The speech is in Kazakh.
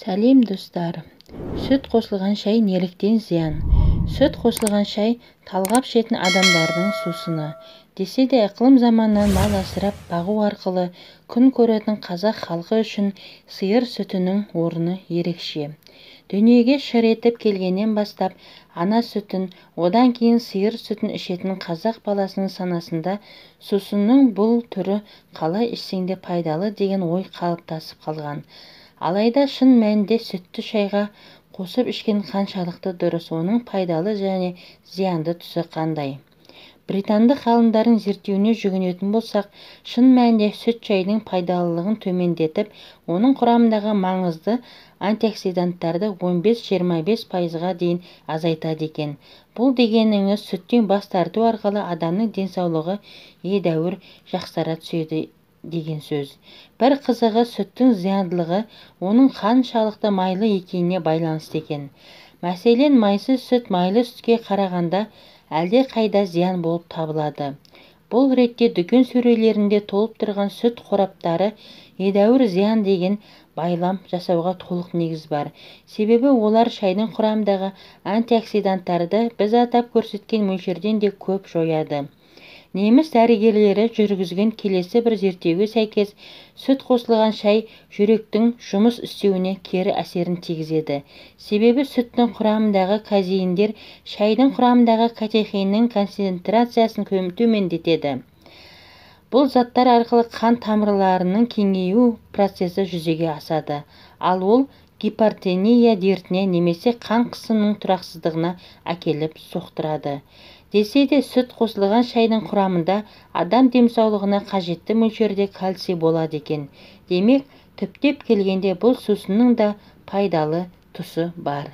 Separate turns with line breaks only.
Сәлем достар. Сүт қосылған шай неліктен зиян? Сүт қосылған шай талғап ішетін адамдардың сусыны. Десе де ықылым заманнан мал асырап бағу арқылы күн көретін қазақ халқы үшін сиыр сүтінің орны ерекше. Дүниеге шыр етіп келгеннен бастап ана сүтін, одан кейін сиыр сүтін ішетін қазақ баласының санасында сусынның бұл түрі қалай ішсең де пайдалы деген ой қалыптасып қалған. Алайда шын мәнінде сүтті шайға қосып ішкен қаншалықты дұрыс, оның пайдалы және зиянды тұсы қандай? Британдық ғалымдардың зерттеуіне жүгінетін болсақ, шын мәнінде сүт шайдың пайдалылығын төмендетіп, оның құрамындағы маңызды антиоксиданттарды 15-25%-ға дейін азайтады екен. Бұл дегеніңіз сүттен бас тарту арқылы адамның денсаулығы едәуір жақсара түседі деген сөз. Бір қызығы, сүттің зияндылығы оның қаншалықты майлы екеніне байланысты екен. Мәселен, майсыз сүт майлы сүтке қарағанда әлде қайда зиян болып табылады. Бұл ретте дүкен сөрелерінде толып тұрған сүт қораптары едәуір зиян деген байлам жасауға толық негіз бар. Себебі олар шайдың құрамындағы антиоксиданттарды біз атап көрсеткен мөлшерден де көп жояды. Неміс дәрігерлері жүргізген келесі бір зерттеуге сәйкес, сүт қосылған шай жүректің жұмыс істеуіне кері әсерін тигізеді. Себебі сүттің құрамындағы казеиндер шайдың құрамындағы катехиннің концентрациясын төмендетеді. Бұл заттар арқылы қан тамырларының кеңею процесі жүзеге асады, ал ол гипертония дертіне немесе қан қысымының тұрақсыздығына әкеліп соқтырады. Десе де сүт қосылған шайдың құрамында адам денсаулығына қажетті мөлшерде кальций болады екен. Демек, түптеп келгенде бұл сусынның да пайдалы тұсы бар.